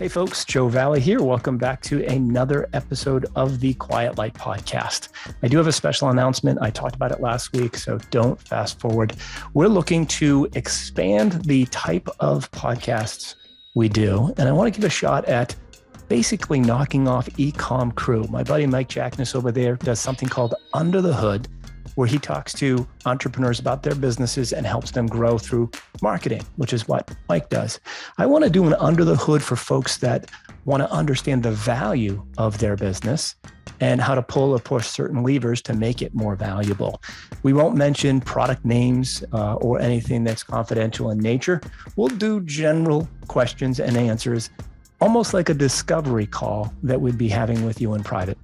Hey folks, Joe Valley here. Welcome back to another episode of the Quiet Light podcast. I do have a special announcement. I talked about it last week, so don't fast forward. We're looking to expand the type of podcasts we do, and I want to give a shot at basically knocking off e-com crew. My buddy Mike Jackness over there does something called Under the Hood, where he talks to entrepreneurs about their businesses and helps them grow through marketing, which is what Mike does. I want to do an under the hood for folks that want to understand the value of their business and how to pull or push certain levers to make it more valuable. We won't mention product names or anything that's confidential in nature. We'll do general questions and answers, almost like a discovery call that we'd be having with you in private.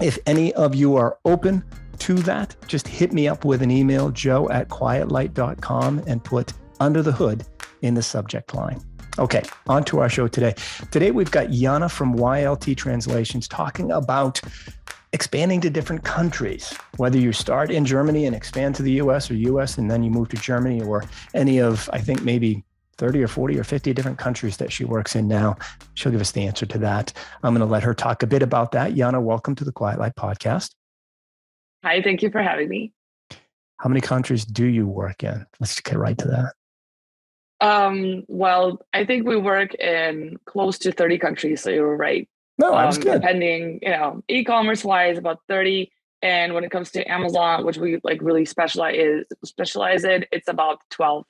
If any of you are open to that, just hit me up with an email, joe@quietlight.com, and put Under the Hood in the subject line. Okay, on to our show today. Today, we've got Jana from YLT Translations talking about expanding to different countries, whether you start in Germany and expand to the US or US and then you move to Germany, or any of, I think, maybe 30 or 40 or 50 different countries that she works in now. She'll give us the answer to that. I'm going to let her talk a bit about that. Jana, welcome to the Quiet Light podcast. Hi, thank you for having me. How many countries do you work in? Let's get right to that. Well, I think we work in close to 30 countries, so you were right. No, I was good. Depending, e-commerce wise, about 30. And when it comes to Amazon, which we really specialize in, it's about 12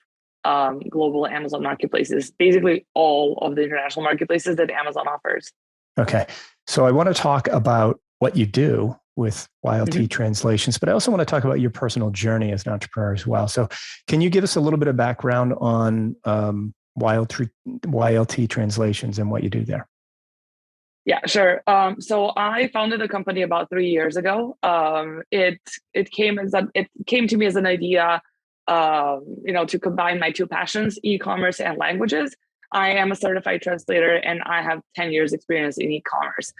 global Amazon marketplaces, basically all of the international marketplaces that Amazon offers. Okay. So I want to talk about what you do with YLT Translations, but I also want to talk about your personal journey as an entrepreneur as well. So can you give us a little bit of background on YLT Translations and what you do there? Yeah, sure. So I founded a company about 3 years ago. It came to me as an idea, to combine my two passions, e-commerce and languages. I am a certified translator, and I have 10 years experience in e-commerce,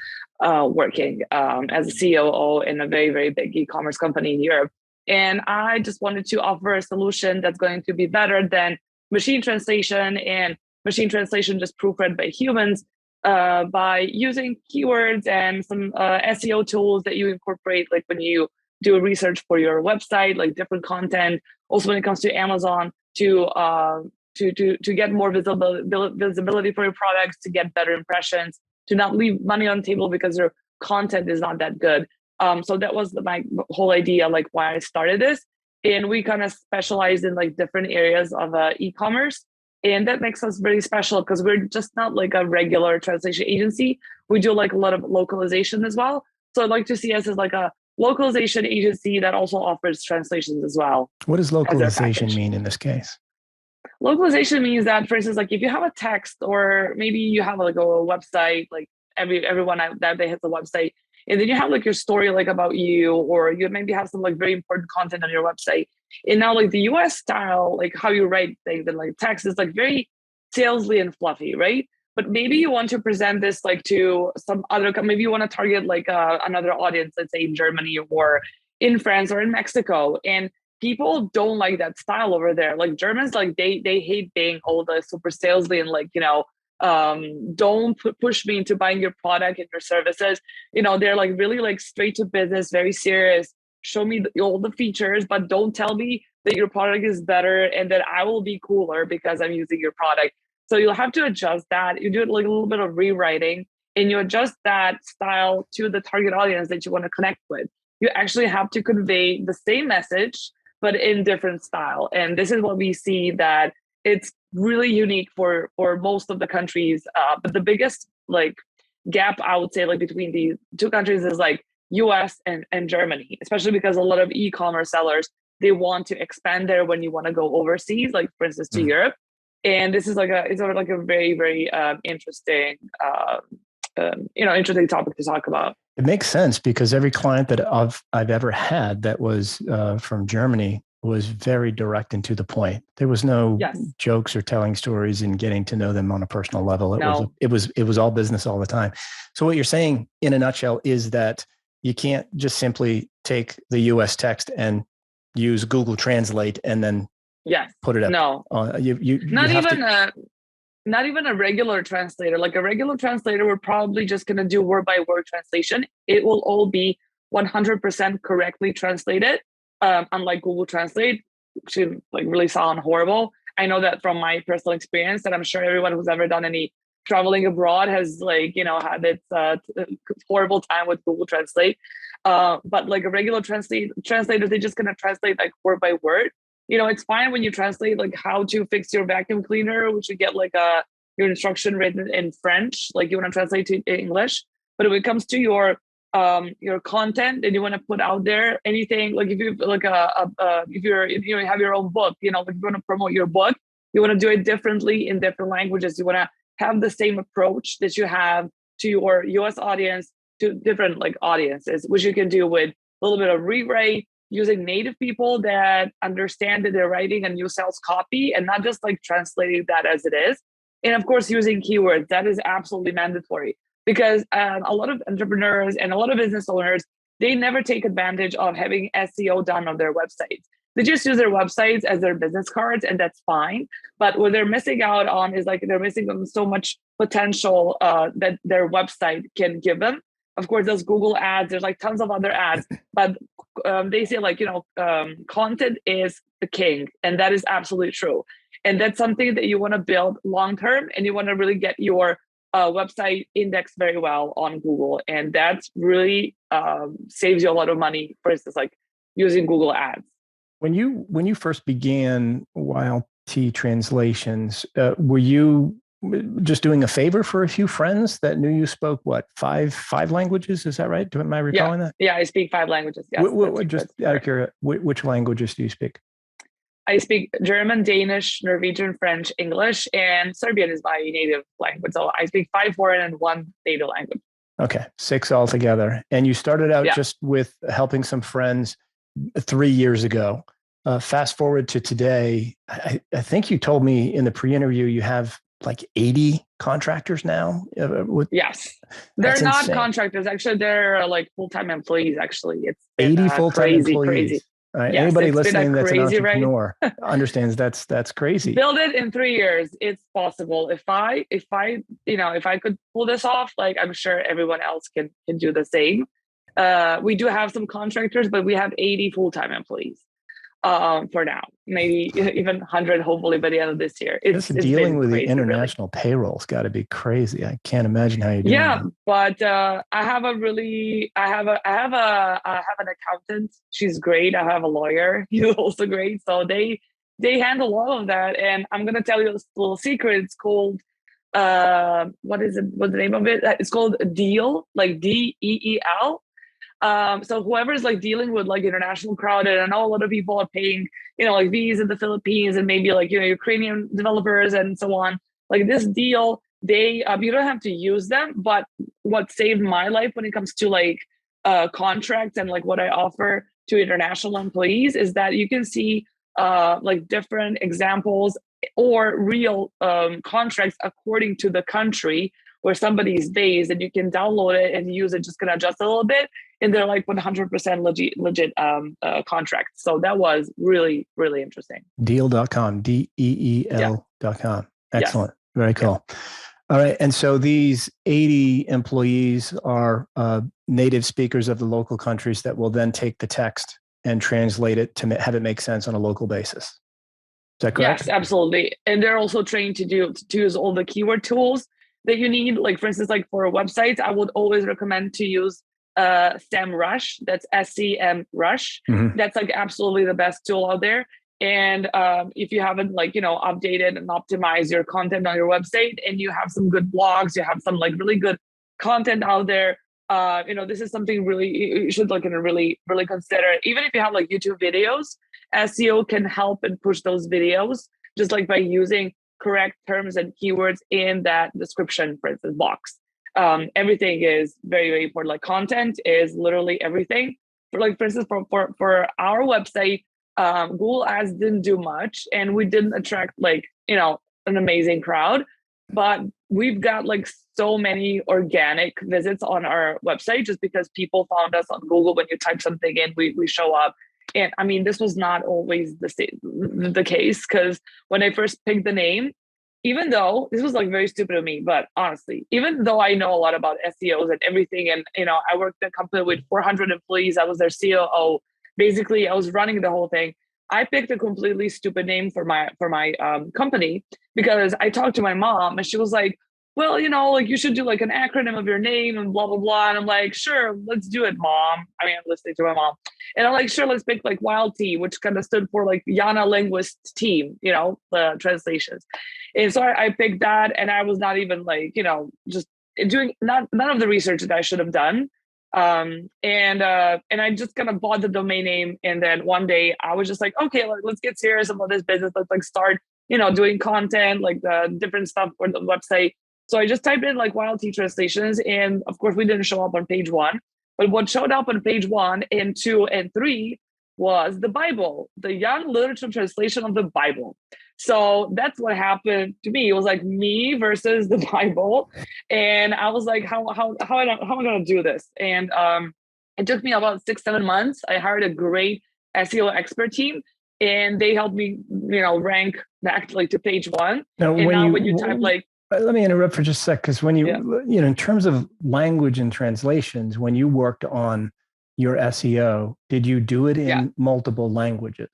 working as a COO in a very, very big e-commerce company in Europe. And I just wanted to offer a solution that's going to be better than machine translation, and machine translation just proofread by humans, by using keywords and some SEO tools that you incorporate, like when you do research for your website, like different content. Also, when it comes to Amazon, to get more visibility for your products, to get better impressions, to not leave money on the table because your content is not that good. So that was my whole idea, like why I started this. And we kind of specialize in like different areas of e-commerce. And that makes us very special because we're just not like a regular translation agency. We do like a lot of localization as well. So I'd like to see us as like a localization agency that also offers translations as well. What does localization mean in this case? Localization means that, for instance, like if you have a text, or maybe you have like a website, like everyone that they has a website, and then you have like your story like about you, or you maybe have some like very important content on your website. And now like the US style, like how you write things and like text is like very salesy and fluffy, right? But maybe you want to present this like to some other, maybe you want to target like another audience, let's say in Germany or in France or in Mexico. And people don't like that style over there. Like Germans, like they hate being all the super salesy and like, don't push me into buying your product and your services. They're like really like straight to business, very serious. Show me all the features, but don't tell me that your product is better and that I will be cooler because I'm using your product. So you'll have to adjust that. You do it like a little bit of rewriting, and you adjust that style to the target audience that you want to connect with. You actually have to convey the same message, but in different style. And this is what we see, that it's really unique for most of the countries. But the biggest like gap, I would say, like between these two countries is like US and Germany, especially because a lot of e-commerce sellers, they want to expand there when you want to go overseas, like for instance, to Europe. And this is like it's sort of like a very, very interesting, interesting topic to talk about. It makes sense because every client that I've ever had that was from Germany was very direct and to the point. There was no jokes or telling stories and getting to know them on a personal level. It was all business all the time. So what you're saying in a nutshell is that you can't just simply take the US text and use Google Translate and then put it up. No, You not even. not even a regular translator. Like a regular translator, we're probably just going to do word by word translation. It will all be 100% correctly translated, unlike Google Translate, which like really sound horrible. I know that from my personal experience, that I'm sure everyone who's ever done any traveling abroad has had its horrible time with Google Translate. But like a regular translator, they're just going to translate like word by word. It's fine when you translate like how to fix your vacuum cleaner, which you get like your instruction written in French, like you want to translate to English. But when it comes to your content and you want to put out there anything, like if you like if you have your own book, like if you want to promote your book, you want to do it differently in different languages. You want to have the same approach that you have to your US audience, to different like audiences, which you can do with a little bit of rewrite, using native people that understand that they're writing a new sales copy and not just like translating that as it is. And of course, using keywords, that is absolutely mandatory, because a lot of entrepreneurs and a lot of business owners, they never take advantage of having SEO done on their websites. They just use their websites as their business cards, and that's fine. But what they're missing out on is like they're missing on so much potential that their website can give them. Of course, there's Google ads, there's like tons of other ads, but they say like, content is the king, and that is absolutely true. And that's something that you want to build long-term, and you want to really get your website indexed very well on Google. And that really saves you a lot of money, for instance, like using Google ads. When you first began YLT Translations, were you just doing a favor for a few friends that knew you spoke five languages? Is that right? Am I recalling that? Yeah, I speak 5 languages. Yes, just out of curiosity, which languages do you speak? I speak German, Danish, Norwegian, French, English, and Serbian is my native language. So I speak 5 foreign and 1 native language. Okay, 6 altogether. And you started out just with helping some friends 3 years ago. Fast forward to today, I think you told me in the pre-interview you have like 80 contractors now. Yes, they're not insane. Contractors. Actually, they're like full-time employees. Actually, it's 80 full-time employees. Crazy. Right. Yes, anybody listening that's an entrepreneur understands that's crazy. Build it in 3 years. It's possible. If I could pull this off, like I'm sure everyone else can do the same. We do have some contractors, but we have 80 full-time employees for now. Maybe even 100, hopefully by the end of this year. It's dealing with the international payroll's got to be crazy. I can't imagine how you do. Yeah, but I have an accountant. She's great. I have a lawyer. He's also great. So they handle all of that. And I'm gonna tell you a little secret. It's called what is it? What's the name of it? It's called Deal, like DEEL. So whoever's like dealing with like international crowd, and I know a lot of people are paying, like fees in the Philippines and maybe like, Ukrainian developers and so on. Like this Deal, they, you don't have to use them, but what saved my life when it comes to like contracts and like what I offer to international employees is that you can see like different examples or real contracts according to the country where somebody is based, and you can download it and use it, just gonna adjust a little bit. And they're like 100% legit contracts. So that was really, really interesting. Deal.com, DEEL.com. Excellent. Yes. Very cool. Yeah. All right. And so these 80 employees are native speakers of the local countries that will then take the text and translate it to have it make sense on a local basis. Is that correct? Yes, absolutely. And they're also trained to use all the keyword tools that you need. Like for instance, like for websites, I would always recommend to use SEMrush. That's SEMrush. Mm-hmm. That's like absolutely the best tool out there. And if you haven't updated and optimized your content on your website, and you have some good blogs, you have some like really good content out there, this is something really you should really, really consider. Even if you have like YouTube videos, SEO can help and push those videos just like by using correct terms and keywords in that description, for instance, box. Everything is very, very important. Like content is literally everything. For instance, for our website, Google Ads didn't do much, and we didn't attract an amazing crowd, but we've got like so many organic visits on our website just because people found us on Google. When you type something in, we show up. And I mean, this was not always the case, because when I first picked the name, even though this was like very stupid of me, but honestly, even though I know a lot about SEOs and everything, and I worked at a company with 400 employees, I was their COO. Basically, I was running the whole thing. I picked a completely stupid name for my company because I talked to my mom and she was like, well, like you should do like an acronym of your name and blah, blah, blah. And I'm like, sure, let's do it, mom. I mean, I'm listening to my mom. And I'm like, sure, let's pick like YLT, which kind of stood for like Jana Linguist Team, the translations. And so I picked that, and I was not even like, just doing none of the research that I should have done. And I just kind of bought the domain name. And then one day I was just like, okay, let's get serious about this business. Let's like start, doing content, like the different stuff for the website. So I just typed in like YLT Translations, and of course we didn't show up on page 1, but what showed up on page 1 and 2 and 3 was the Bible, the Young Literature Translation of the Bible. So that's what happened to me. It was like me versus the Bible. And I was like, how am I going to do this? And it took me about 6-7 months. I hired a great SEO expert team, and they helped me, rank back to page 1. Now, and when you type like, let me interrupt for just a sec, because when in terms of language and translations, when you worked on your SEO, did you do it in multiple languages?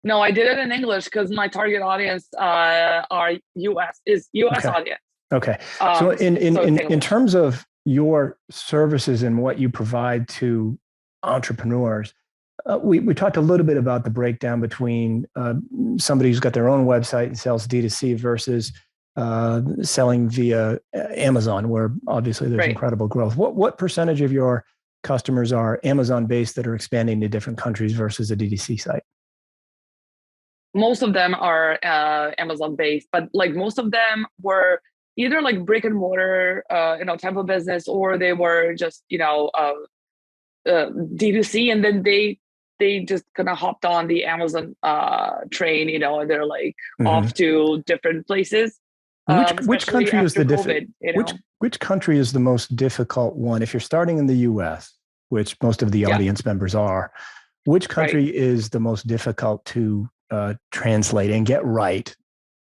No, I did it in English because my target audience is US audience. Okay. So in terms of your services and what you provide to entrepreneurs, we talked a little bit about the breakdown between somebody who's got their own website and sells D2C versus selling via Amazon, where obviously there's incredible growth. What percentage of your customers are Amazon based that are expanding to different countries versus a D2C site? Most of them are Amazon based, but like most of them were either like brick and mortar, type of business, or they were just, D2C, and then they just kind of hopped on the Amazon train, and they're like off to different places. Which country is the COVID, which country is the most difficult one? If you're starting in the US, which most of the audience members are, which country is the most difficult to translate and get right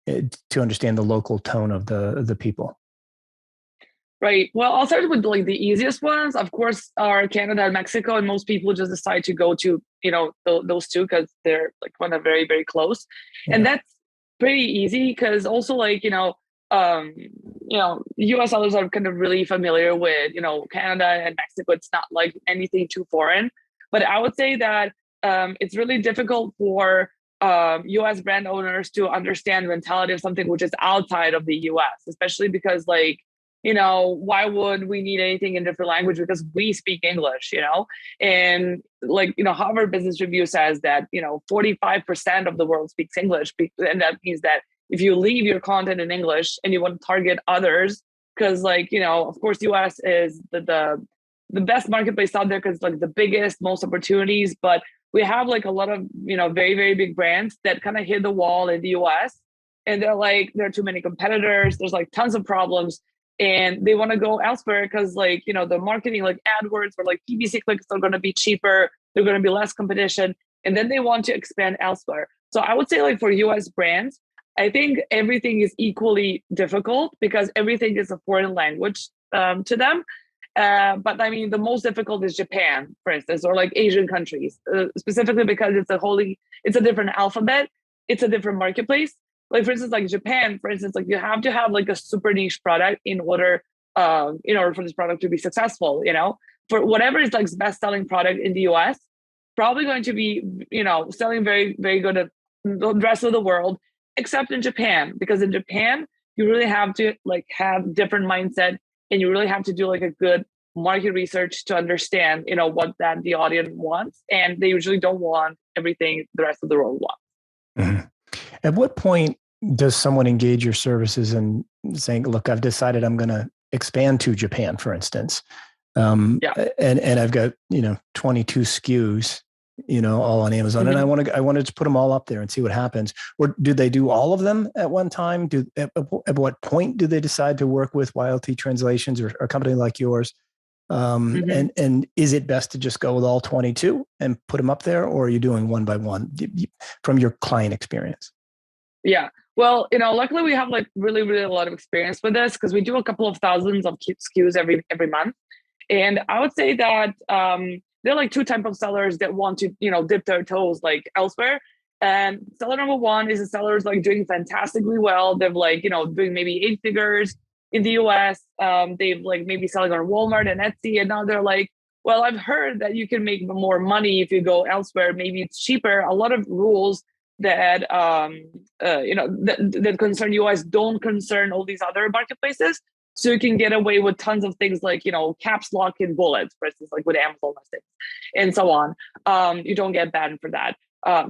to understand the local tone of the people? Right. Well, I'll start with like the easiest ones. Of course, are Canada and Mexico, and most people just decide to go to those two because they're like kind of very, very close, and that's pretty easy because also like US sellers are kind of really familiar with Canada and Mexico. It's not like anything too foreign, but I would say that it's really difficult for US brand owners to understand the mentality of something which is outside of the US, especially because like, why would we need anything in different language? Because we speak English, and like, Harvard Business Review says that, 45% of the world speaks English. And that means that if you leave your content in English and you want to target others, because like, of course, US is the best marketplace out there because like the biggest, most opportunities, but we have like a lot of, very, very big brands that kind of hit the wall in the US, and they're like, there are too many competitors. There's like tons of problems, and they want to go elsewhere because like, the marketing, like AdWords or like PPC clicks are going to be cheaper. They're going to be less competition. And then they want to expand elsewhere. So I would say like for US brands, I think everything is equally difficult because everything is a foreign language to them. But I mean, the most difficult is Japan, for instance, or like Asian countries, specifically because it's a different alphabet. It's a different marketplace. Like, for instance, like Japan, for instance, like you have to have like a super niche product in order for this product to be successful, for whatever is like best selling product in the US, probably going to be, selling very, very good at the rest of the world, except in Japan, because in Japan, you really have to like have different mindset, and you really have to do like a good market research to understand, what that the audience wants. And they usually don't want everything the rest of the world wants. Mm-hmm. At what point does someone engage your services and saying, look, I've decided I'm going to expand to Japan, for instance. And I've got, 22 SKUs, all on Amazon, and I want to just put them all up there and see what happens. Or do they do all of them at one time? At what point do they decide to work with YLT Translations or a company like yours? And is it best to just go with all 22 and put them up there, or are you doing one by one from your client experience? Yeah. Well, luckily we have like really, really a lot of experience with this because we do a couple of thousands of SKUs every month. And I would say that there are like two types of sellers that want to, dip their toes like elsewhere. And seller number one is a seller who's like doing fantastically well. They've like, doing maybe 8 figures in the US. They've like maybe selling on Walmart and Etsy. And now they're like, well, I've heard that you can make more money if you go elsewhere. Maybe it's cheaper. A lot of rules that that concern US don't concern all these other marketplaces. So you can get away with tons of things like, caps lock and bullets, for instance, like with Amazon listings and so on. You don't get banned for that.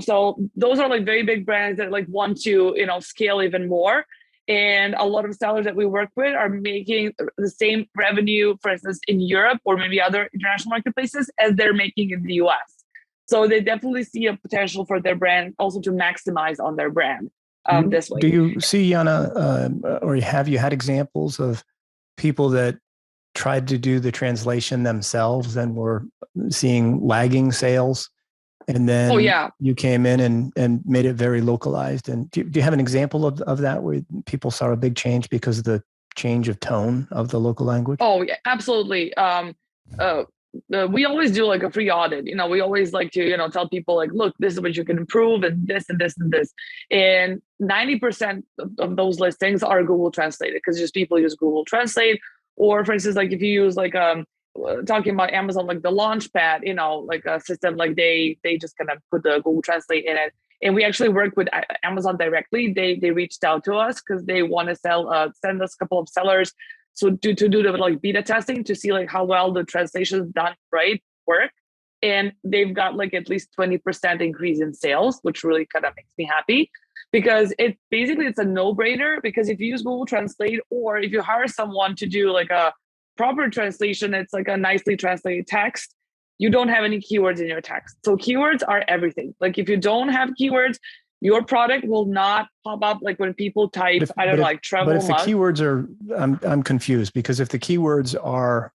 So those are like very big brands that like want to, scale even more. And a lot of sellers that we work with are making the same revenue, for instance, in Europe or maybe other international marketplaces as they're making in the US. So they definitely see a potential for their brand also to maximize on their brand this way. Do you see, Jana, or have you had examples of people that tried to do the translation themselves and were seeing lagging sales? And then you came in and made it very localized. And do you have an example of that where people saw a big change because of the change of tone of the local language? Oh, yeah, absolutely. We always do like a free audit. We always like to, tell people like, look, this is what you can improve and this and this and this. And 90% of those listings are Google translated because just people use Google Translate. Or for instance, like if you use like talking about Amazon, like the Launchpad, like a system, like they just kind of put the Google Translate in it. And we actually work with Amazon directly. They reached out to us because they want to send us a couple of sellers. So to do the like beta testing to see like how well the translations done right work. And they've got like at least 20% increase in sales, which really kind of makes me happy because it's a no-brainer because if you use Google Translate or if you hire someone to do like a proper translation, it's like a nicely translated text. You don't have any keywords in your text. So keywords are everything. Like if you don't have keywords, your product will not pop up like when people type, like travel. But if the keywords are, I'm confused because if the keywords are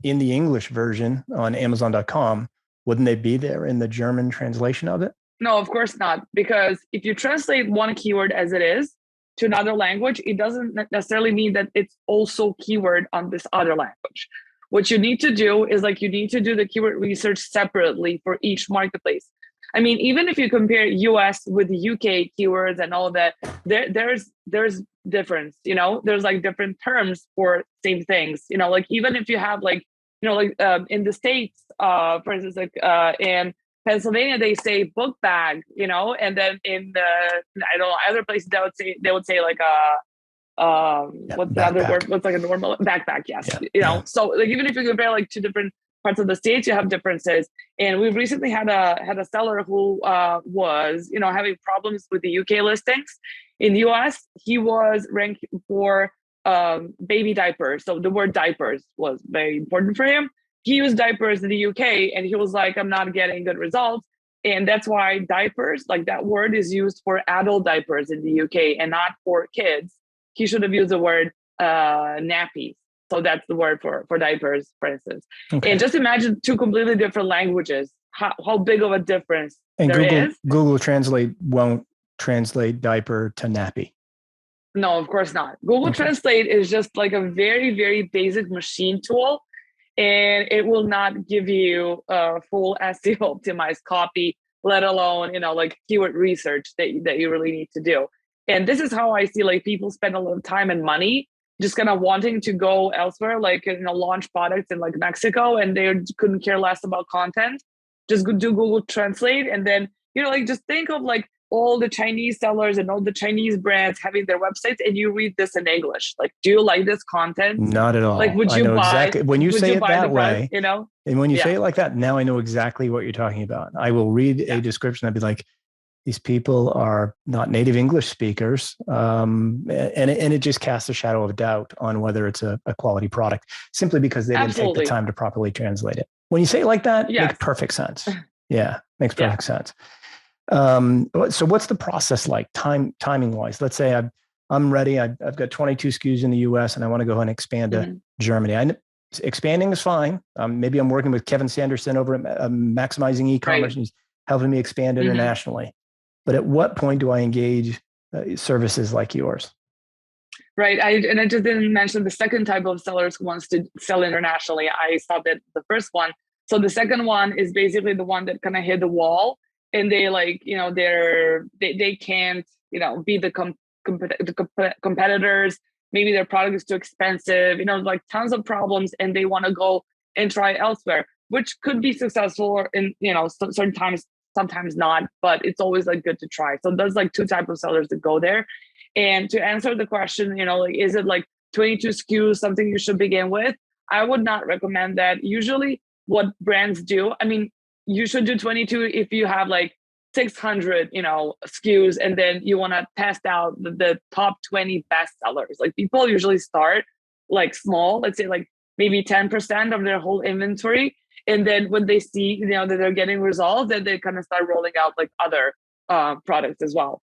in the English version on Amazon.com, wouldn't they be there in the German translation of it? No, of course not. Because if you translate one keyword as it is to another language, it doesn't necessarily mean that it's also keyword on this other language. What you need to do is like you need to do the keyword research separately for each marketplace. I mean, even if you compare US with UK keywords and all that, there's difference, there's like different terms for same things, like even if you have like, in the States, for instance, like in Pennsylvania, they say book bag, and then in other places they would say like what's the other word? What's like a normal backpack? Yes. Yeah. So like even if you compare like two different parts of the States, you have differences. And we've recently had a seller who was, having problems with the UK listings. In the US, he was ranked for baby diapers. So the word diapers was very important for him. He used diapers in the UK and he was like, I'm not getting good results. And that's why diapers, like that word is used for adult diapers in the UK and not for kids. He should have used the word nappies. So that's the word for diapers, for instance. Okay. And just imagine two completely different languages, how big of a difference and there is. Google Translate won't translate diaper to nappy. No, of course not. Google Translate is just like a very, very basic machine tool. And it will not give you a full SEO optimized copy, let alone, like keyword research that you really need to do. And this is how I see like people spend a lot of time and money just kind of wanting to go elsewhere, like, launch products in like Mexico, and they couldn't care less about content. Just do Google Translate. And then, just think of like all the Chinese sellers and all the Chinese brands having their websites, and you read this in English. Like, do you like this content? Not at all. Like, would you buy? Exactly. When you say it that way, product, and when you say it like that, now I know exactly what you're talking about. I will read a description. I'd be like, these people are not native English speakers. And it just casts a shadow of doubt on whether it's a quality product, simply because they didn't take the time to properly translate it. When you say it like that, it makes perfect sense. Yeah, makes perfect sense. So what's the process like timing wise? Let's say I'm ready. I've got 22 SKUs in the US and I want to go ahead and expand to Germany. Expanding is fine. Maybe I'm working with Kevin Sanderson over at Maximizing E-commerce, and he's helping me expand internationally. But at what point do I engage services like yours. Right. And I just didn't mention the second type of sellers who wants to sell internationally. I stopped at the first one. So the second one is basically the one that kind of hit the wall, and they like, they can't, be the competitors. Maybe their product is too expensive, like tons of problems, and they want to go and try elsewhere, which could be successful in, certain times, sometimes not, but it's always like good to try. So there's like two types of sellers that go there. And to answer the question, is it like 22 SKUs something you should begin with? I would not recommend that. Usually what brands do, I mean, you should do 22 if you have like 600, SKUs, and then you want to test out the top 20 best sellers. Like people usually start like small, let's say like maybe 10% of their whole inventory. And then when they see, that they're getting results, then they kind of start rolling out like other products as well.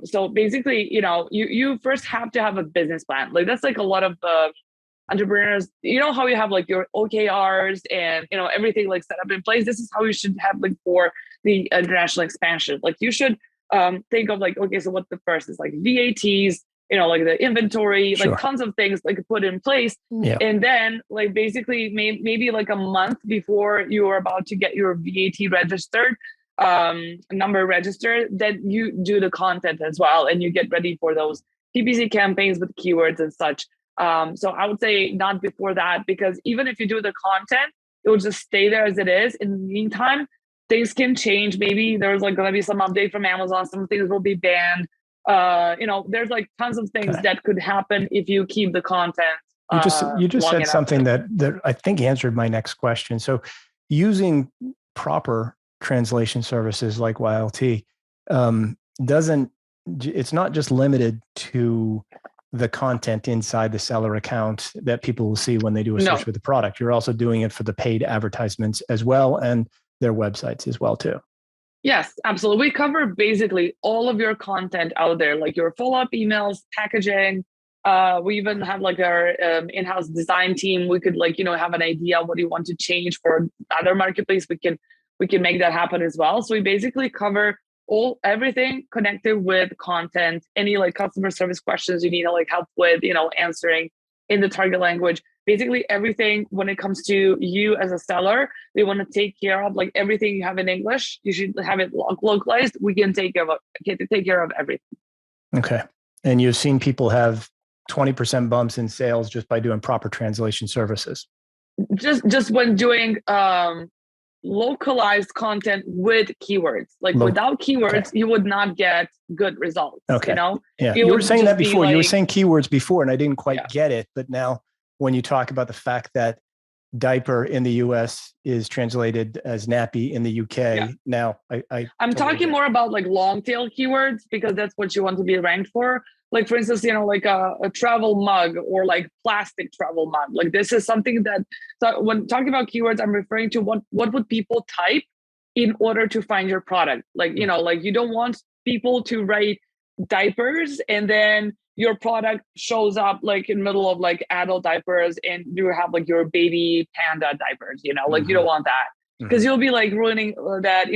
So basically, you first have to have a business plan. Like that's like a lot of entrepreneurs, how you have like your OKRs and, everything like set up in place. This is how you should have like for the international expansion. Like you should think of like, okay, so what the first is like VATs, like the inventory, Sure. like tons of things like put in place. Yeah. And then like basically maybe like a month before you are about to get your VAT registered, number registered, then you do the content as well, and you get ready for those PPC campaigns with keywords and such. So I would say not before that, because even if you do the content, it will just stay there as it is. In the meantime, things can change. Maybe there's like going to be some update from Amazon. Some things will be banned. There's like tons of things that could happen if you keep the content. You just said something that I think answered my next question. So using proper translation services like YLT it's not just limited to the content inside the seller account that people will see when they do a search for the product. You're also doing it for the paid advertisements as well, and their websites as well too. Yes, absolutely. We cover basically all of your content out there, like your follow-up emails, packaging. We even have like our in-house design team. We could like, have an idea what you want to change for other marketplace. We can make that happen as well. So we basically cover everything connected with content, any like customer service questions you need like help with, answering in the target language. Basically everything when it comes to you as a seller, they want to take care of like everything you have in English. You should have it localized. We can take care of everything. Okay. And you've seen people have 20% bumps in sales just by doing proper translation services. Just when doing localized content with keywords. Like without keywords, you would not get good results. Okay. Yeah. You were saying that before. You were saying keywords before, and I didn't quite get it. But now, when you talk about the fact that diaper in the US is translated as nappy in the UK, now I'm talking more about like long tail keywords, because that's what you want to be ranked for. Like for instance, like a travel mug or like plastic travel mug. Like this is something that, so when talking about keywords, I'm referring to what would people type in order to find your product. Like, like you don't want people to write diapers and then your product shows up like in the middle of like adult diapers and you have like your baby panda diapers, like you don't want that, because you'll be like ruining that,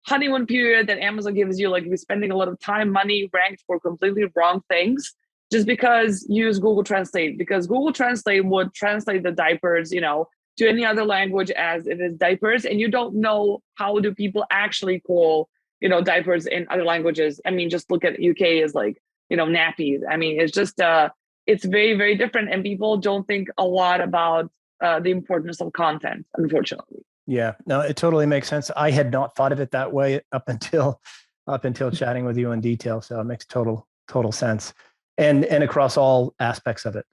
honeymoon period that Amazon gives you. Like you're spending a lot of time, money, ranked for completely wrong things just because you use Google Translate, because Google Translate would translate the diapers, to any other language as it is diapers. And you don't know how do people actually call, diapers in other languages. I mean, just look at UK as like, nappies. I mean, it's just, it's very, very different. And people don't think a lot about the importance of content, unfortunately. Yeah, no, it totally makes sense. I had not thought of it that way up until chatting with you in detail. So it makes total sense. And across all aspects of it,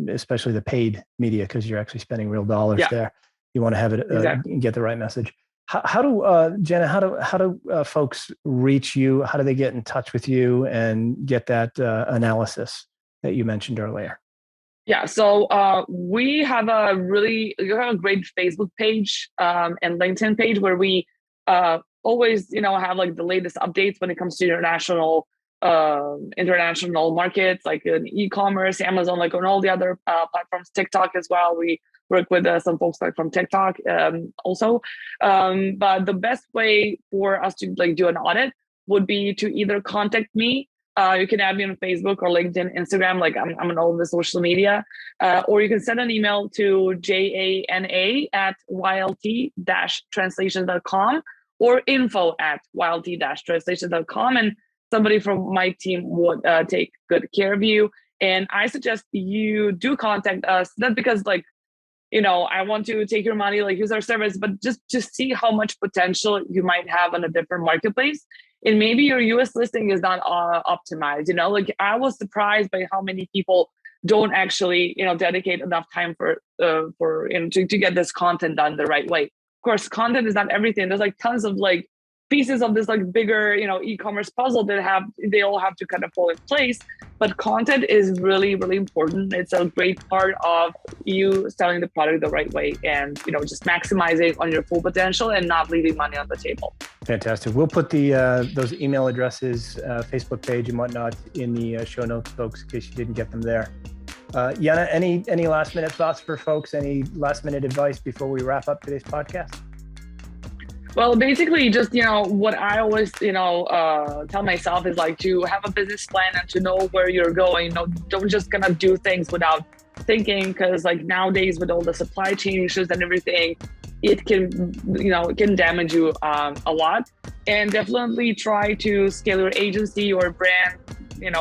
especially the paid media, because you're actually spending real dollars there. You want to have it get the right message. How do Jana? How do folks reach you? How do they get in touch with you and get that analysis that you mentioned earlier? Yeah, so we have a great Facebook page and LinkedIn page where we always, have like the latest updates when it comes to international markets, like in e-commerce, Amazon, like on all the other platforms, TikTok as well. We work with some folks like from TikTok also. But the best way for us to like do an audit would be to either contact me You can add me on Facebook or LinkedIn, Instagram. Like I'm on all the social media. Or you can send an email to jana@ylt-translations.com or info@ylt-translations.com. And somebody from my team would take good care of you. And I suggest you do contact us, not because like, I want to take your money, like use our service, but just see how much potential you might have on a different marketplace. And maybe your US listing is not optimized, like I was surprised by how many people don't actually, dedicate enough time for to get this content done the right way. Of course, content is not everything. There's like tons of like pieces of this like bigger, e-commerce puzzle that they all have to kind of fall in place. But content is really, really important. It's a great part of you selling the product the right way and, just maximizing on your full potential and not leaving money on the table. Fantastic. We'll put those email addresses, Facebook page and whatnot in the show notes, folks, in case you didn't get them there. Jana, any last minute thoughts for folks? Any last minute advice before we wrap up today's podcast? Well, basically just, what I always, tell myself is like to have a business plan and to know where you're going. Don't just gonna do things without thinking, because like nowadays with all the supply chain issues and everything, it can damage you a lot. And definitely try to scale your agency or brand,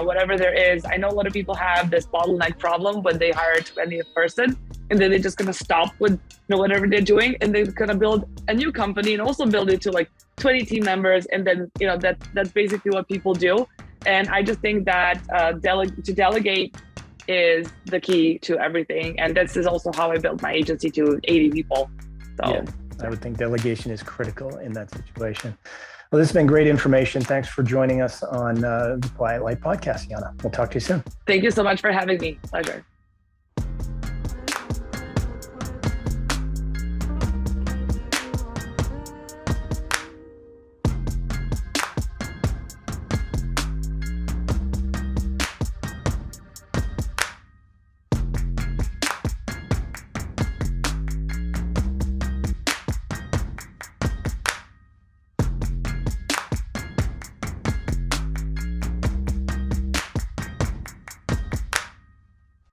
whatever there is. I know a lot of people have this bottleneck problem when they hire a 20th person. And then they're just going to stop with whatever they're doing, and they're going to build a new company and also build it to like 20 team members. And then, that's basically what people do. And I just think that to delegate is the key to everything. And this is also how I built my agency to 80 people. So yeah, I would think delegation is critical in that situation. Well, this has been great information. Thanks for joining us on the Quiet Light podcast, Jana. We'll talk to you soon. Thank you so much for having me. Pleasure.